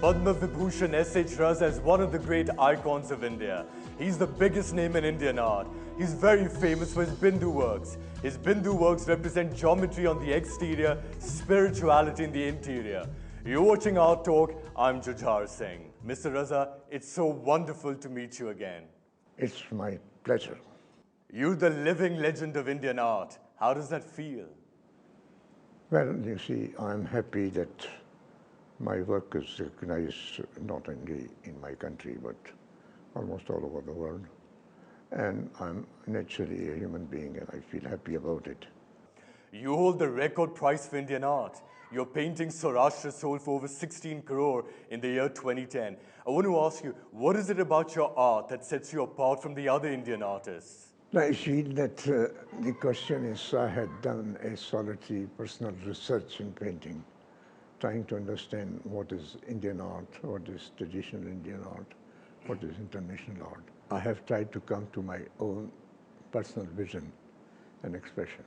Padma Vibhushan S.H. Raza is one of the great icons of India. He's the biggest name in Indian art. He's very famous for his Bindu works. His Bindu works represent geometry on the exterior, spirituality in the interior. You're watching Art Talk. I'm Jujhar Singh. Mr. Raza, it's so wonderful to meet you again. It's my pleasure. You're the living legend of Indian art. How does that feel? Well, you see, I'm happy that my work is recognized not only in my country, but almost all over the world. And I'm naturally a human being, and I feel happy about it. You hold the record price for Indian art. Your painting Saurashtra sold for over 16 crore in the year 2010. I want to ask you, what is it about your art that sets you apart from the other Indian artists? I feel that the question is, I had done a solitary personal research in painting, trying to understand what is Indian art, what is traditional Indian art, what is international art. I have tried to come to my own personal vision and expression.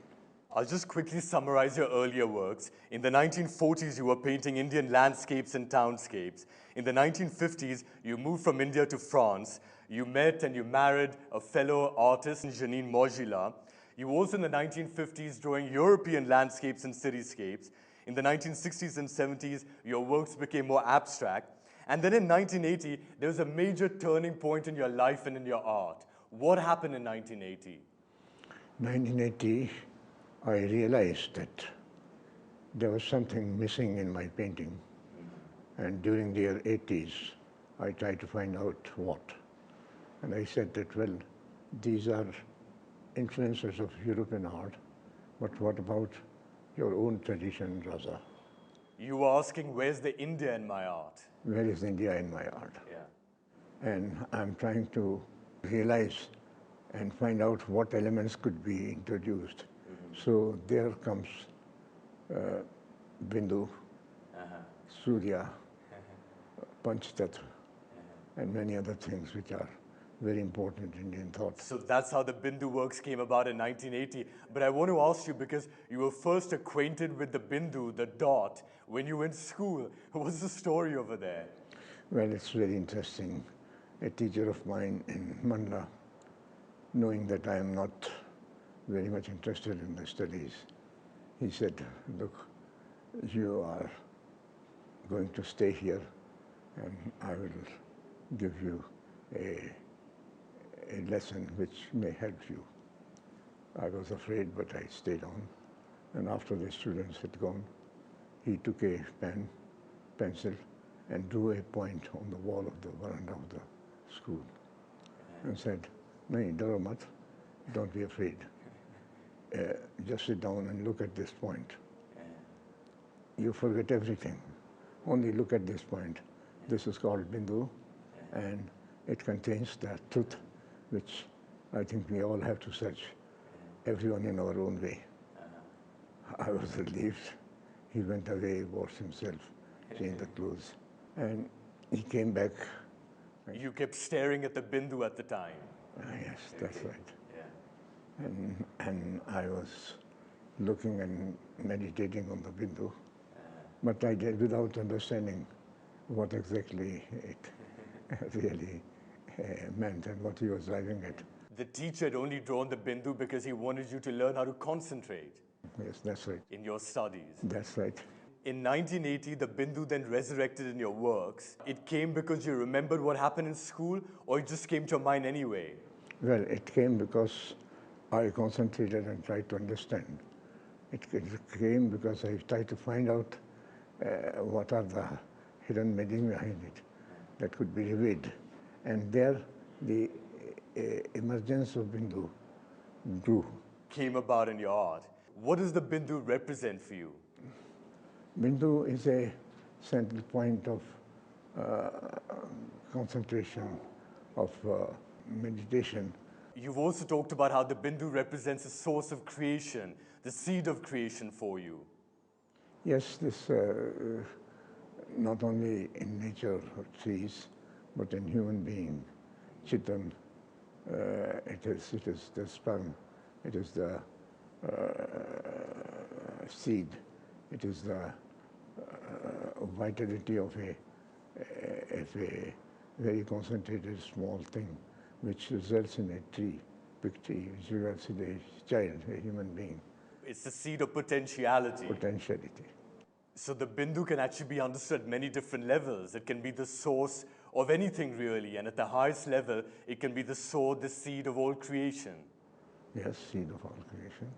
I'll just quickly summarize your earlier works. In the 1940s, you were painting Indian landscapes and townscapes. In the 1950s, you moved from India to France. You met and you married a fellow artist, Janine Mogila. You were also in the 1950s drawing European landscapes and cityscapes. In the 1960s and 70s, your works became more abstract. And then in 1980, there was a major turning point in your life and in your art. What happened in 1980? 1980, I realized that there was something missing in my painting. And during the year 80s, I tried to find out what. And I said that, well, these are influences of European art, but what about your own tradition, Raza? You were asking, where's the India in my art? Where is India in my art? Yeah. And I'm trying to realize and find out what elements could be introduced. So there comes Bindu, Surya, Panchtattva, and many other things which are very important in Indian thought. So that's how the Bindu works came about in 1980. But I want to ask you, because you were first acquainted with the Bindu, the dot, when you were in school. What's the story over there? Well, it's very interesting. A teacher of mine in Mandla, knowing that I am not very much interested in the studies, he said, look, you are going to stay here and I will give you a lesson which may help you. I was afraid, but I stayed on. And after the students had gone, he took a pen, pencil, and drew a point on the wall of the veranda of the school and said, "Nahi, daro mat, don't be afraid. Just sit down and look at this point. You forget everything. Only look at this point. This is called Bindu, and it contains the truth which I think we all have to search, everyone in our own way." I was relieved. He went away, washed himself, changed the clothes, and he came back. You kept staring at the Bindu at the time. Yes, that's right. Yeah. And I was looking and meditating on the Bindu, but I did without understanding what exactly it really meant and what he was driving at. The teacher had only drawn the Bindu because he wanted you to learn how to concentrate. Yes, that's right. In your studies. That's right. In 1980, the Bindu then resurrected in your works. It came because you remembered what happened in school, or it just came to your mind anyway? Well, it came because I concentrated and tried to understand. It came because I tried to find out what are the hidden meaning behind it that could be revealed. And there, the emergence of Bindu grew. Came about in your art. What does the Bindu represent for you? Bindu is a central point of concentration, of meditation. You've also talked about how the Bindu represents a source of creation, the seed of creation for you. Yes, this not only in nature or trees, but in human being, Chitan, it is the sperm, it is the seed, it is the vitality of a very concentrated small thing which results in a tree, big tree, which results in a child, a human being. It's the seed of potentiality. Potentiality. So the Bindu can actually be understood at many different levels. It can be the source of anything really, and at the highest level, it can be the sword, the seed of all creation. Yes, seed of all creation.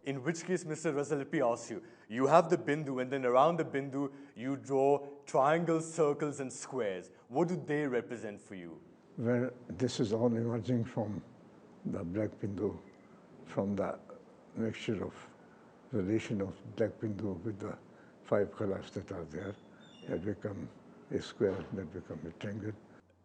In which case, Mr. Raza, let me ask you, you have the Bindu, and then around the Bindu, you draw triangles, circles, and squares. What do they represent for you? Well, this is all emerging from the black Bindu, from the mixture of relation of black Bindu with the 5 colors that are there, that become a square, that become a triangle.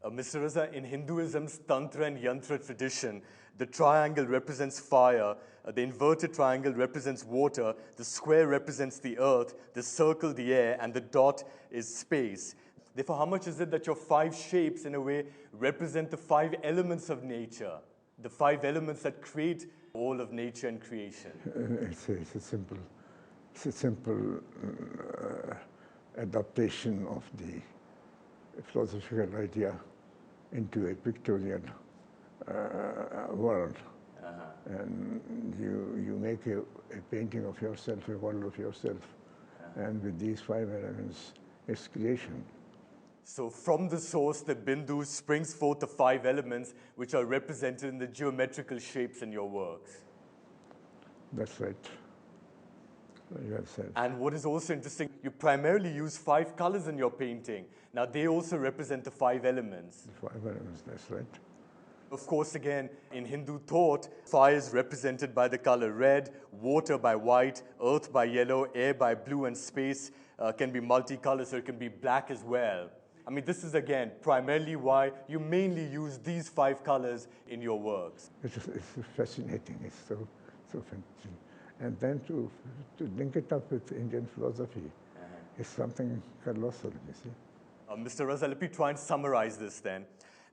Mr. Raza, in Hinduism's Tantra and Yantra tradition, the triangle represents fire, the inverted triangle represents water, the square represents the earth, the circle the air, and the dot is space. Therefore, how much is it that your 5 shapes, in a way, represent the 5 elements of nature, the 5 elements that create all of nature and creation? It's a simple adaptation of the philosophical idea into a pictorial world. And you make a painting of yourself, a world of yourself. And with these 5 elements, it's creation. So from the source, the Bindu springs forth the 5 elements which are represented in the geometrical shapes in your works. That's right. You have said. And what is also interesting, you primarily use 5 colors in your painting. Now they also represent the 5 elements. The 5 elements, that's right. Of course, again, in Hindu thought, fire is represented by the color red, water by white, earth by yellow, air by blue, and space can be multicolored, so it can be black as well. I mean, this is, again, primarily why you mainly use these 5 colors in your works. It's fascinating. It's so fascinating. And then to link it up with Indian philosophy is something colossal, you see. Mr. Raza, let me try and summarize this then.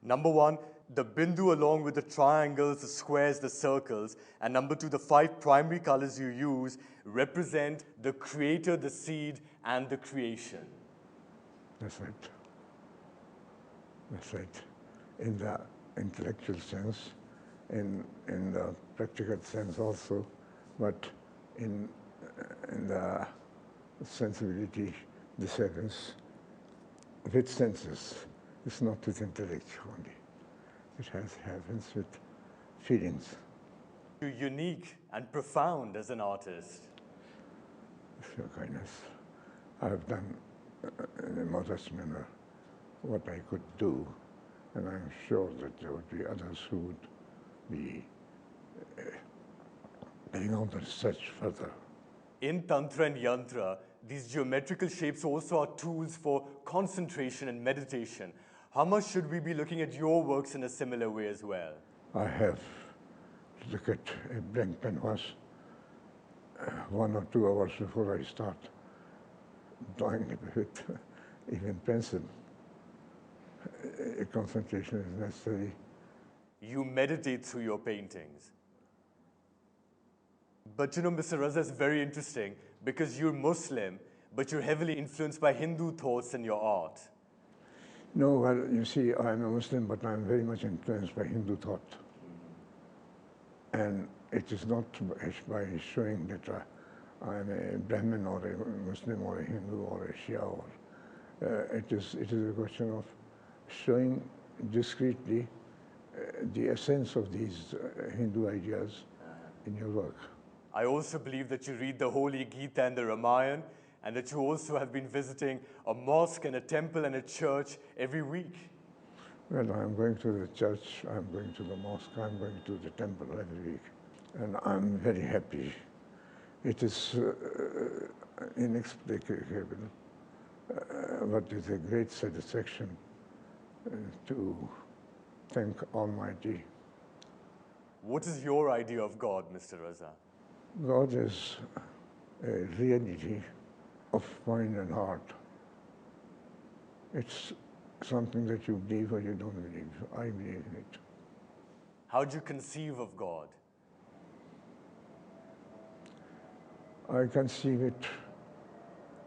Number 1, the Bindu along with the triangles, the squares, the circles. And number 2, the 5 primary colors you use represent the creator, the seed, and the creation. That's right. That's right. In the intellectual sense, in the practical sense also, but in the sensibility, the sense, with senses. It's not with intellect only. It happens with feelings. You're unique and profound as an artist. Your kindness. I have done in a modest manner what I could do, and I'm sure that there would be others who would be going on the search further. In Tantra and Yantra, these geometrical shapes also are tools for concentration and meditation. How much should we be looking at your works in a similar way as well? I have look at a blank canvas 1 or 2 hours before I start drawing it with even pencil. A concentration is necessary. You meditate through your paintings. But you know, Mr. Raza, is very interesting because you're Muslim, but you're heavily influenced by Hindu thoughts in your art. No, well, you see, I'm a Muslim, but I'm very much influenced by Hindu thought. And it is not by showing that I'm a Brahmin or a Muslim or a Hindu or a Shia. It is a question of showing discreetly the essence of these Hindu ideas in your work. I also believe that you read the Holy Gita and the Ramayana, and that you also have been visiting a mosque and a temple and a church every week. Well, I'm going to the church, I'm going to the mosque, I'm going to the temple every week. And I'm very happy. It is inexplicable, but it's a great satisfaction to thank Almighty. What is your idea of God, Mr. Raza? God is a reality of mind and heart. It's something that you believe or you don't believe. I believe in it. How do you conceive of God? I conceive it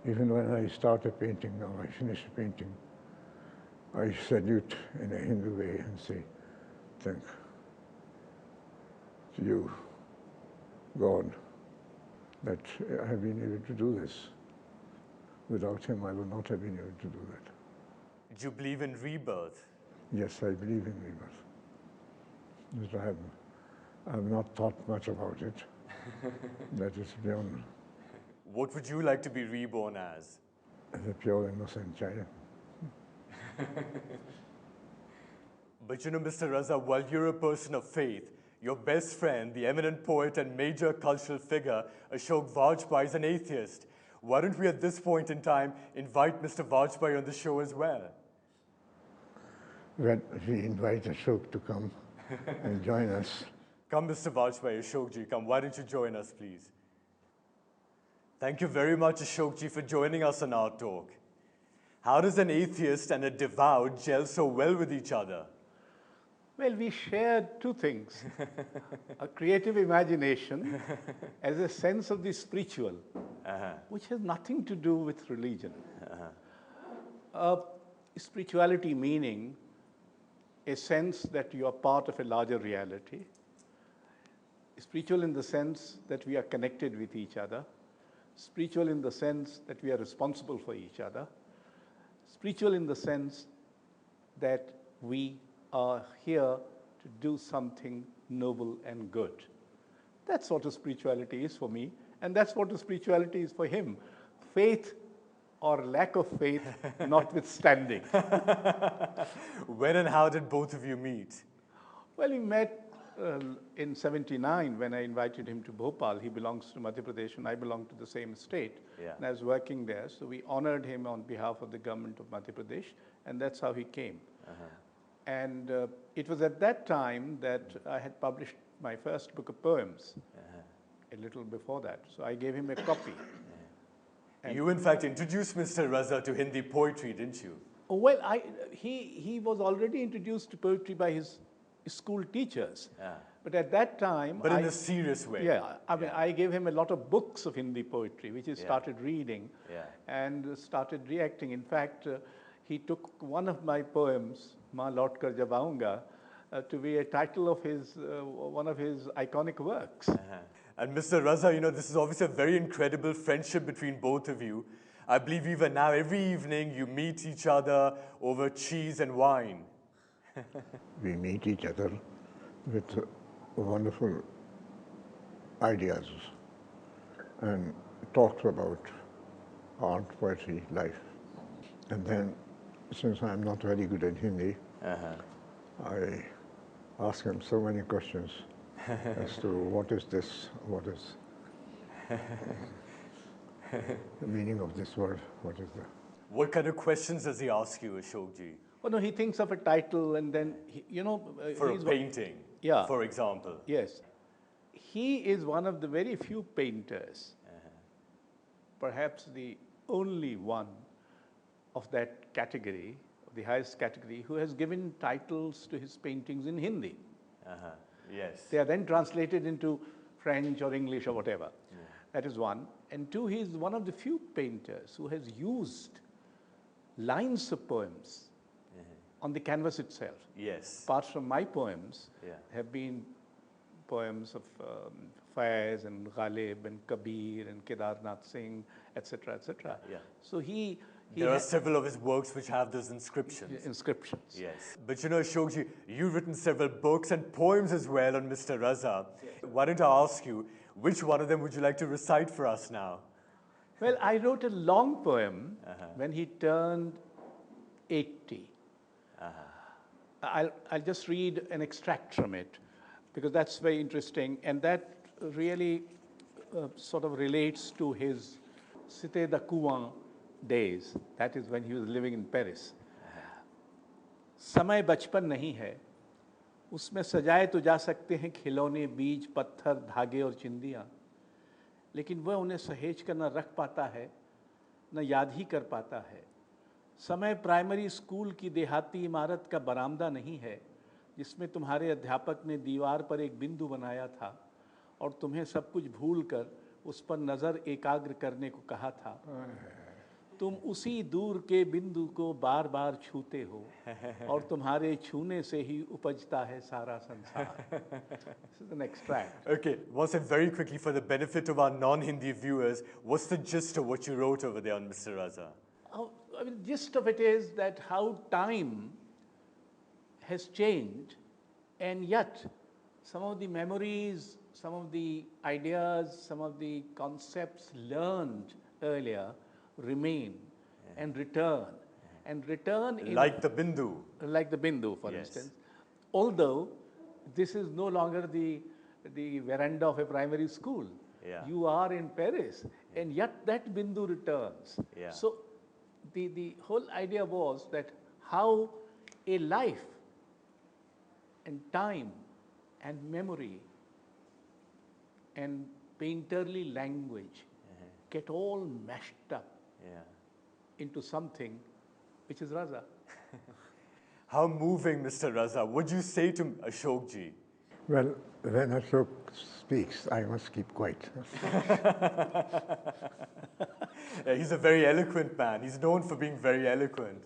even when I start a painting or I finish a painting. I salute in a Hindu way and say, thank you, God, that I have been able to do this. Without him, I would not have been able to do that. Do you believe in rebirth? Yes, I believe in rebirth. But I have not thought much about it. That is beyond. What would you like to be reborn as? As a pure innocent child. But you know, Mr. Raza, while you're a person of faith, your best friend, the eminent poet and major cultural figure, Ashok Vajpeyi, is an atheist. Why don't we at this point in time invite Mr. Vajpeyi on the show as well? Well, we invite Ashok to come and join us. Come, Mr. Vajpeyi, Ashokji, come. Why don't you join us, please? Thank you very much, Ashokji, for joining us on our talk. How does an atheist and a devout gel so well with each other? Well, we shared two things. A creative imagination as a sense of the spiritual, which has nothing to do with religion. Spirituality meaning a sense that you are part of a larger reality. Spiritual in the sense that we are connected with each other. Spiritual in the sense that we are responsible for each other. Spiritual in the sense that we are here to do something noble and good. That's what a spirituality is for me, and that's what a spirituality is for him. Faith or lack of faith notwithstanding. When and how did both of you meet? Well, we met in '79 when I invited him to Bhopal. He belongs to Madhya Pradesh and I belong to the same state. Yeah. And I was working there, so we honored him on behalf of the government of Madhya Pradesh, and that's how he came. And it was at that time that I had published my first book of poems, a little before that. So I gave him a copy. You, in fact, introduced Mr. Raza to Hindi poetry, didn't you? Oh, well, he was already introduced to poetry by his school teachers. Yeah. But at that time... But in a serious way. Yeah, I mean, I gave him a lot of books of Hindi poetry, which he started reading and started reacting. In fact, he took one of my poems, Ma Laut Kar Jab Aaunga, to be a title of his, one of his iconic works. And Mr. Raza, you know, this is obviously a very incredible friendship between both of you. I believe even now, every evening, you meet each other over cheese and wine. We meet each other with wonderful ideas and talk about art, poetry, life. And then, since I'm not very good at Hindi, I ask him so many questions as to what is this, what is the meaning of this word, what is the... What kind of questions does he ask you, Ashokji? Oh, no, he thinks of a title and then, you know... For a painting, for example. Yes. He is one of the very few painters, perhaps the only one of that category, the highest category, who has given titles to his paintings in Hindi. Yes. They are then translated into French or English or whatever. That is one. And two, he is one of the few painters who has used lines of poems on the canvas itself. Yes. Apart from my poems, have been poems of Faiz and Ghalib and Kabir and Kedarnath Singh, etc., etc. So there are several of his works which have those inscriptions. Inscriptions. Yes. But you know, Ashokji, you've written several books and poems as well on Mr. Raza. Why don't I ask you, which one of them would you like to recite for us now? Well, I wrote a long poem when he turned 80. I'll just read an extract from it, because that's very interesting, and that really sort of relates to his Cité d'Aquan days. That is when he was living in Paris. समय बचपन नहीं है, उसमें सजाए तो जा सकते हैं खिलौने, बीज, पत्थर, धागे और चिंदियाँ, लेकिन वह उन्हें सहेज कर न रख पाता है, न याद ही कर पाता है। समय प्राइमरी स्कूल की देहाती इमारत का बरामदा नहीं है, जिसमें तुम्हारे अध्यापक ने दीवार पर एक बिंदु बनाया था और तुम्हें सब कुछ भूलकर उस पर नज़र एकाग्र करने को कहा था। तुम उसी दूर के बिंदु को बार बार छूते हो और तुम्हारे छूने से ही उपजता है सारा संसार. This is an extract. Okay, one said very quickly for the benefit of our non-Hindi viewers, what's the gist of what you wrote over there on Mr. Raza? I mean, gist of it is that how time has changed, and yet some of the memories, some of the ideas, some of the concepts learned earlier remain and return. And return in Like the Bindu. like the Bindu, for Yes. instance. Although this is no longer the veranda of a primary school. Yeah. You are in Paris, and yet that Bindu returns. Yeah. So the whole idea was that how a life and time and memory and painterly language get all mashed up Yeah. into something which is Raza. How moving, Mr. Raza. What do you say to Ashok ji? Well, when Ashok speaks, I must keep quiet. Yeah, he's a very eloquent man. He's known for being very eloquent.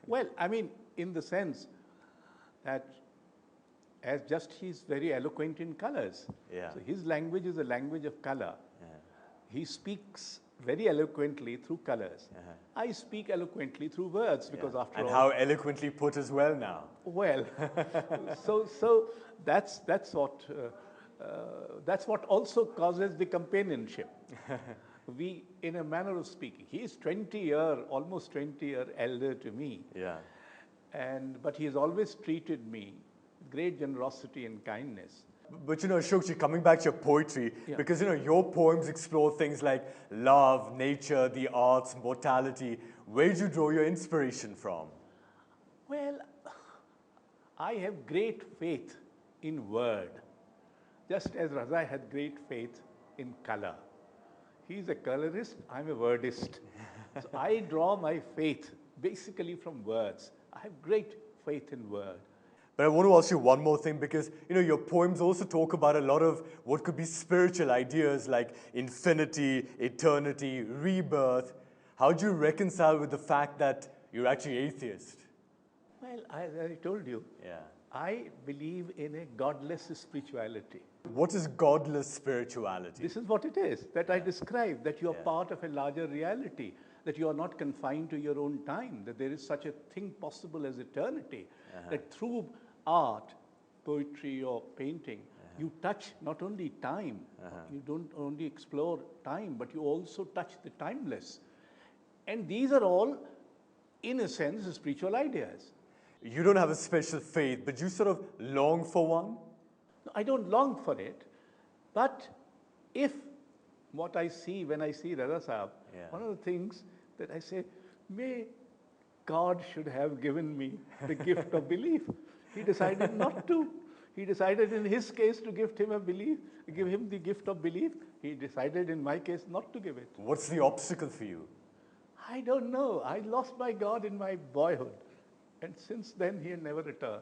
Well, I mean, in the sense that as just he's very eloquent in colors. Yeah. So his language is a language of color. He speaks very eloquently through colors. I speak eloquently through words because after And all, how eloquently put as well now. well, so that's what also causes the companionship. We, in a manner of speaking, he is almost 20-year elder to me, Yeah. but he has always treated me with great generosity and kindness. But Ashok ji, coming back to your poetry, Yeah. because your poems explore things like love, nature, the arts, mortality. Where did you draw your inspiration from? Well, I have great faith in word, just as Raza had great faith in color. He's a colorist, I'm a wordist. So I draw my faith basically from words. I have great faith in word. But I want to ask you one more thing because, your poems also talk about a lot of what could be spiritual ideas like infinity, eternity, rebirth. How do you reconcile with the fact that you're actually atheist? Well, as I told you, Yeah. I believe in a godless spirituality. What is godless spirituality? This is what it is that I described, that you are part of a larger reality, that you are not confined to your own time, that there is such a thing possible as eternity, that through art, poetry or painting, you touch not only time, you don't only explore time, but you also touch the timeless. And these are all, in a sense, spiritual ideas. You don't have a special faith, but you sort of long for one? No, I don't long for it, but if what I see when I see Raza Sahab, one of the things that I say, may God should have given me the gift of belief. He decided not to. He decided in his case to give him the gift of belief. He decided in my case not to give it. What's the obstacle for you? I don't know. I lost my God in my boyhood. And since then, he had never returned.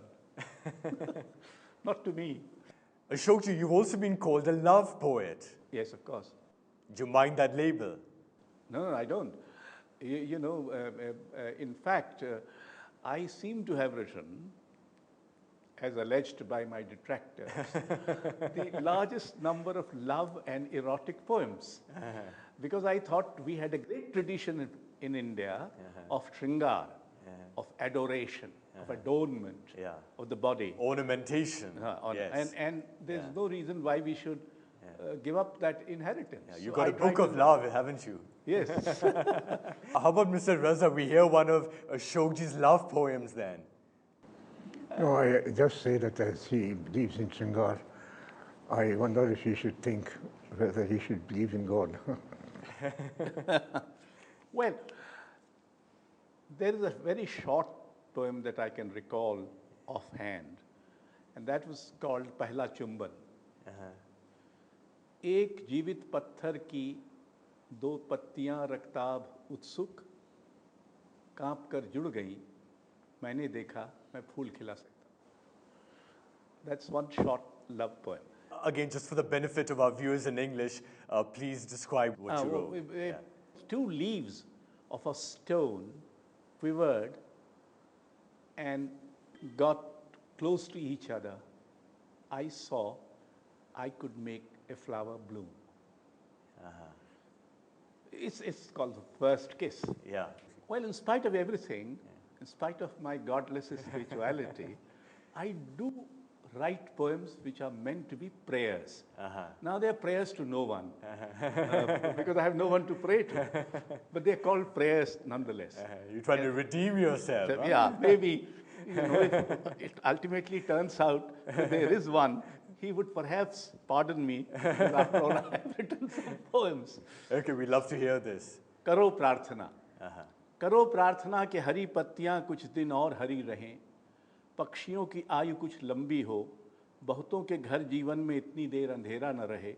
Not to me. Ashok ji, you've also been called a love poet. Yes, of course. Do you mind that label? No, I don't. In fact, I seem to have written, as alleged by my detractors, the largest number of love and erotic poems. Because I thought we had a great tradition in India of shringar, of adoration, of adornment of the body. Ornamentation. Yes. And there's no reason why we should give up that inheritance. Yeah, you got a book of love, haven't you? Yes. How about Mr. Raza? We hear one of Ashokji's love poems then. No, I just say that as he believes in Sringar, I wonder if he should think whether he should believe in God. Well, there is a very short poem that I can recall offhand, and that was called Pehla Chumban. एक जीवित पत्थर की दो पत्तियां रक्ताब उत्सुक कांप कर जुड़ गई मैंने देखा मैं फूल खिला सकता. That's one short love poem. Again, just for the benefit of our viewers in English, please describe what you wrote. Two leaves of a stone quivered and got close to each other, I saw I could make a flower bloom. It's called the first kiss. Yeah. Well, in spite of everything, in spite of my godless spirituality, I do write poems which are meant to be prayers. Now they are prayers to no one, because I have no one to pray to. But they are called prayers nonetheless. You're trying to redeem yourself. So, yeah, maybe, if it ultimately turns out that there is one, he would perhaps pardon me, because after all, I have written some poems. Okay, we'd love to hear this. करो प्रार्थना, करो प्रार्थना कि हरी पत्तियां कुछ दिन और हरी रहें, पक्षियों की आयु कुछ लंबी हो, बहुतों के घर जीवन में इतनी देर अंधेरा न रहे,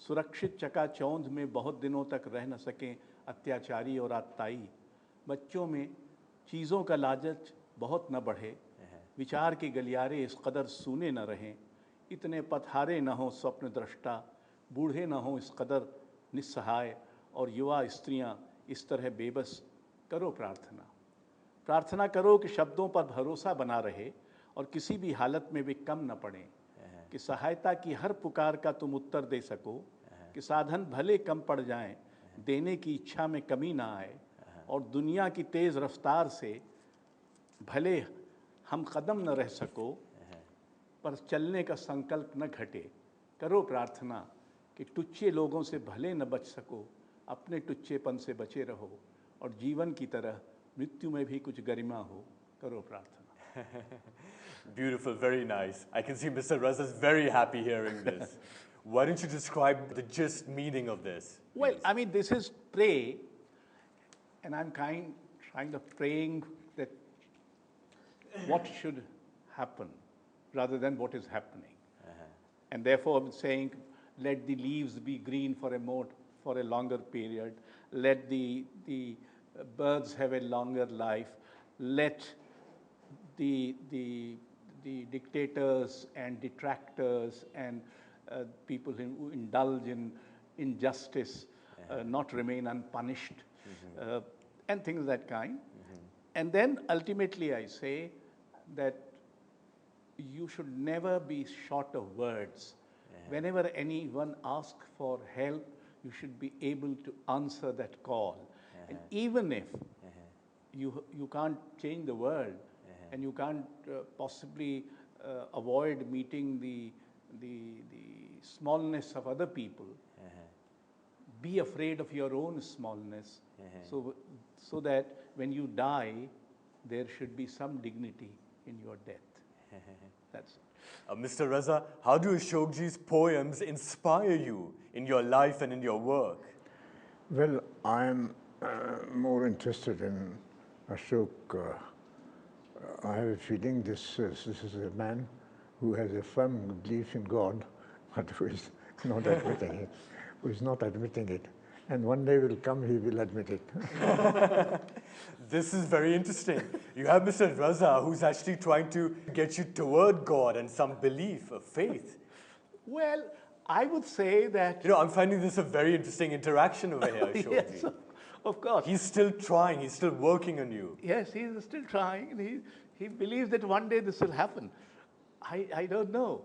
सुरक्षित चकाचौंध में बहुत दिनों तक रह न सकें अत्याचारी और आत्ताई, बच्चों में चीज़ों का लालच बहुत न बढ़े, विचार के गलियारे इस कदर सूने न रहें, इतने पथारे न हों स्वप्न दृष्टा, बूढ़े न हों इस कदर निस्सहाय, और युवा स्त्रियां इस तरह बेबस। करो प्रार्थना, प्रार्थना करो कि शब्दों पर भरोसा बना रहे और किसी भी हालत में वे कम न पड़ें, कि सहायता की हर पुकार का तुम उत्तर दे सको, कि साधन भले कम पड़ जाएं, देने की इच्छा में कमी ना आए, और दुनिया की तेज़ रफ्तार से भले हम कदम न रह सको, पर चलने का संकल्प न घटे। करो प्रार्थना कि टुच्चे लोगों से भले न बच सको, अपने टुच्चेपन से बचे रहो, और जीवन की तरह मृत्यु में भी कुछ गरिमा हो। करो प्रार्थना। Beautiful, very nice. I can see Mr. Raza is very happy hearing this. Why don't you describe the gist meaning of this? Well, please? I mean, this is pray, and I'm kind of praying that what should happen rather than what is happening. And therefore, I'm saying, let the leaves be green for a longer period. Let the birds have a longer life. Let the dictators and detractors and people who indulge in injustice not remain unpunished, and things of that kind. And then ultimately I say that you should never be short of words. Whenever anyone asks for help, you should be able to answer that call. And even if you can't change the world, and you can't possibly avoid meeting the smallness of other people, be afraid of your own smallness, so that when you die, there should be some dignity in your death. That's it. Mr. Raza, how do Ashokji's poems inspire you in your life and in your work? Well, I'm more interested in Ashok. I have a feeling this is a man who has a firm belief in God, but who is not admitting it. Who is not admitting it. And one day will come, he will admit it. This is very interesting. You have Mr. Raza, who's actually trying to get you toward God and some belief, a faith. Well, I would say that... I'm finding this a very interesting interaction over here, Ashokji. Yes, of course. He's still trying, he's still working on you. Yes, he's still trying. He believes that one day this will happen. I don't know.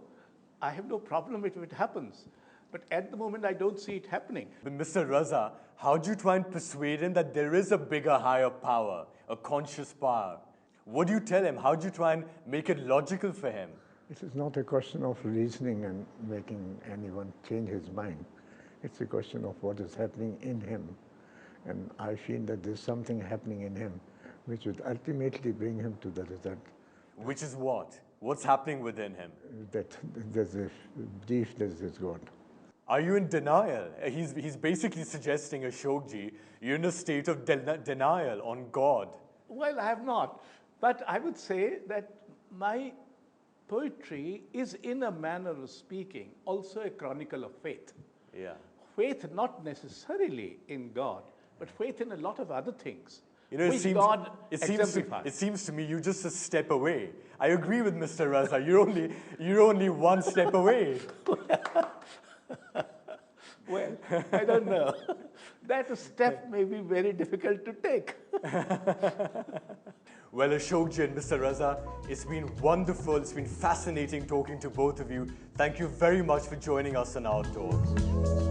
I have no problem if it happens. But at the moment, I don't see it happening. But Mr. Raza, how do you try and persuade him that there is a bigger, higher power, a conscious power? What do you tell him? How do you try and make it logical for him? It is not a question of reasoning and making anyone change his mind. It's a question of what is happening in him. And I feel that there's something happening in him which would ultimately bring him to the result. Which is what? What's happening within him? That there's a belief that there's God. Are you in denial? He's basically suggesting, Ashokji, you're in a state of denial on God. Well, I have not. But I would say that my poetry is, in a manner of speaking, also a chronicle of faith. Yeah. Faith not necessarily in God, but faith in a lot of other things. It seems to me you're just a step away. I agree with Mr. Raza. You're only one step away. Well, I don't know. That step may be very difficult to take. Well, Ashokji and Mr. Raza, it's been wonderful, it's been fascinating talking to both of you. Thank you very much for joining us on our talk.